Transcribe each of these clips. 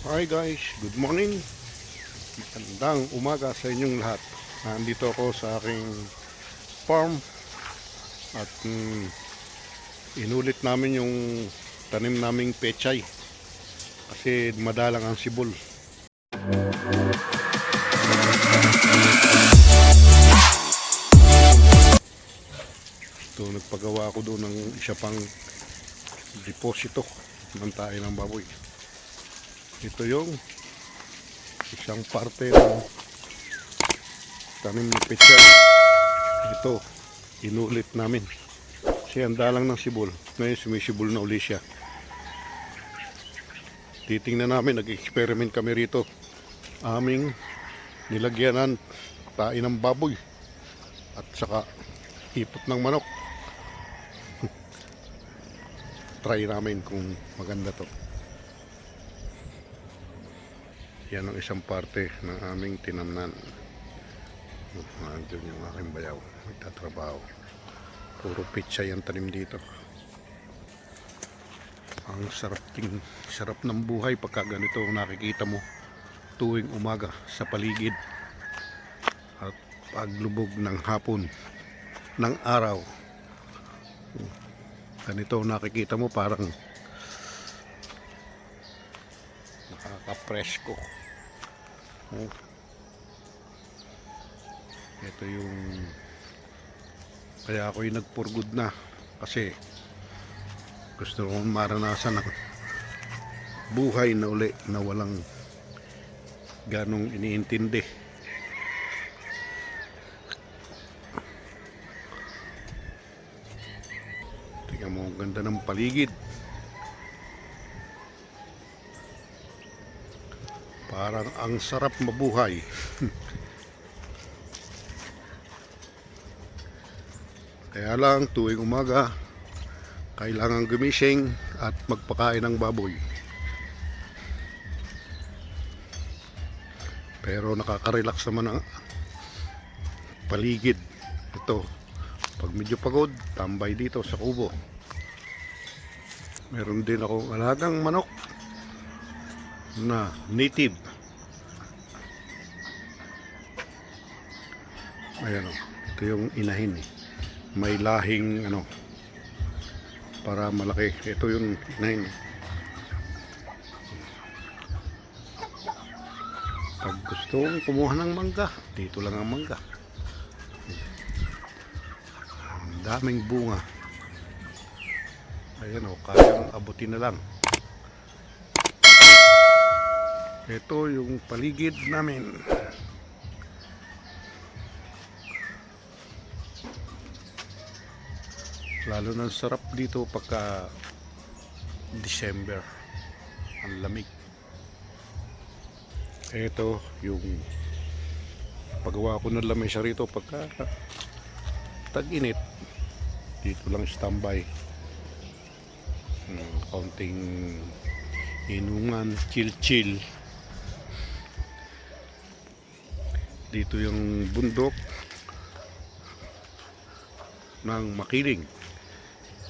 Hi guys, good morning. Magandang umaga sa inyong lahat. Nandito ako sa aking farm at inulit namin yung tanim naming pechay kasi madalang ang sibol. Ito, nagpagawa ako doon ng isa pang deposito ng tae ng baboy. Ito yung isang parte ng tanim ng pechay. Ito, inulit namin. Kasi ang dalang ng sibol. Ngayon sumisibol na uli siya. Titingnan namin, nag-experiment kami rito. Aming nilagyanan tae ng baboy at saka hipot ng manok. Try namin kung maganda to. Yan ang isang parte ng aming tinamnan. Andun yung aking bayaw, nagtatrabaho. Puro pechay ang tanim dito. Ang sarap ng buhay pagka ganito nakikita mo tuwing umaga sa paligid at paglubog ng hapon ng araw. Ganito nakikita mo parang nakaka-presko. Ito yung kaya ako'y nag-for-good na kasi gusto kong maranasan ng buhay na uli na walang ganong iniintindi. Tingnan mo, ang ganda ng paligid. Parang ang sarap mabuhay. Kaya lang tuwing umaga kailangan gumising at magpakain ng baboy. Pero nakaka-relax naman ang paligid. Ito, pag medyo pagod, tambay dito sa kubo. Meron din akong alagang manok na native. Ayan o, ito yung inahin eh. May lahing para malaki. Ito yung inahin. Pag gusto kong kumuha ng mangga, dito lang ang mangga. Ang daming bunga. Ayan o, kayang abutin na lang. Ito yung paligid namin. Lalo na sarap dito pagka December. Ang lamig. Ito yung paggawa ko ng lamesa rito pagka tag-init. Dito lang standby. Kaunting inungan, chill. Dito yung bundok ng Makiling.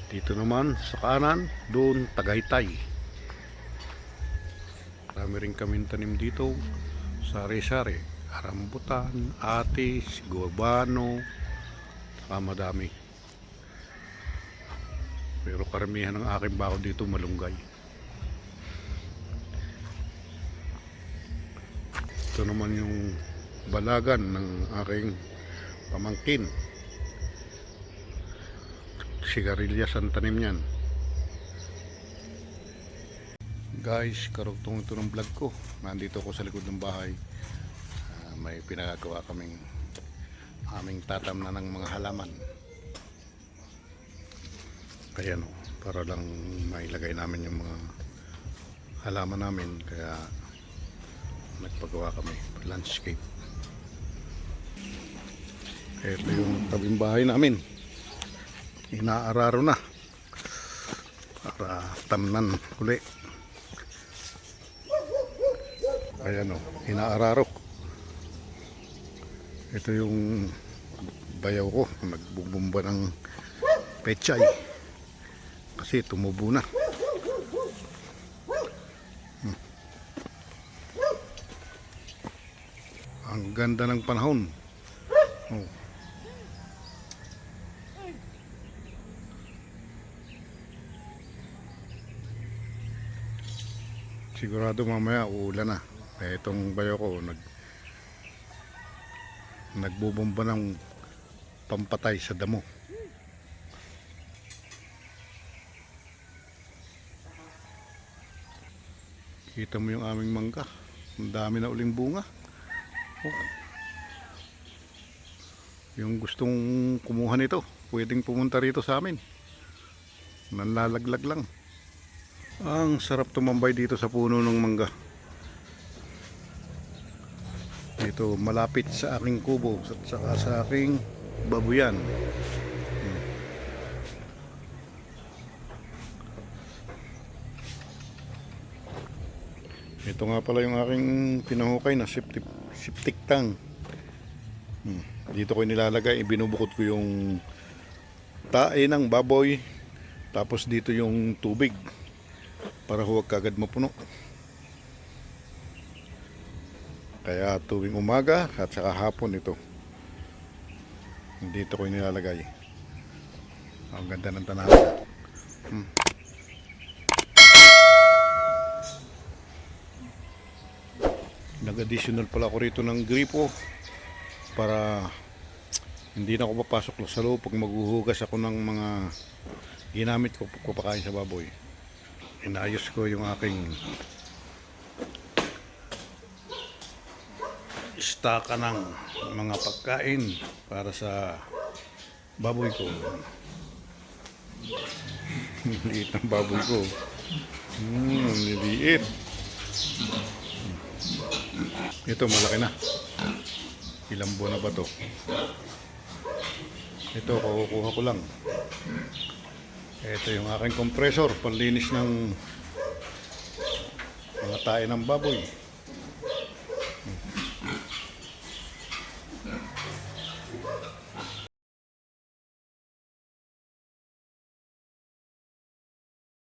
Dito naman sa kanan, doon Tagaytay. Marami rin kami tanim dito, sari-sari, rambutan, atis, guabano, madami. Pero karamihan ng aking bako dito malunggay. Ito naman yung balagan ng aking pamangkin. Sigarilyas ang tanim niyan. Guys, karugtong ito ng vlog ko. Nandito ako sa likod ng bahay. May pinagagawa kaming aming tatamnan ng mga halaman. Kaya para lang mailagay namin yung mga halaman namin. Kaya nagpagawa kami landscape. Ito yung tabing bahay namin. Inaararo na para tamnan uli. Ayan o, inaararo. Ito yung bayaw ko, nagbubumba ng pechay kasi tumubo na. Ganda ng panahon. Oh. Sigurado mamaya uulan na. Eh, itong bayo ko nagbubomba ng pampatay sa damo. Kita mo yung aming mangga. Ang dami na uling bunga. Oh. Yung gustong kumuha nito, pwedeng pumunta rito sa amin. Nanlalaglag lang. Ang sarap tumambay dito sa puno ng mangga. Dito malapit sa aking kubo at saka sa aking babuyan. Ito nga pala yung aking pinahukay na septic tank. Dito ko nilalagay, ibinubukod ko yung tae ng baboy. Tapos dito yung tubig para huwag kagad mapuno. Kaya tuwing umaga at saka hapon ito. Dito ko nilalagay. Ang ganda ng tanaman. Nag-additional pala ako rito ng gripo para hindi na ako papasok sa loob pag maghuhugas ako ng mga ginamit ko pagpapakain sa baboy. Inayos ko yung aking staka ng mga pagkain para sa baboy ko. Liit ng baboy ko. Liliit. Ito malaki na. Ilang buwan na ba to? Ito kukuha ko lang. Ito yung aking compressor panlinis ng mga tae ng baboy.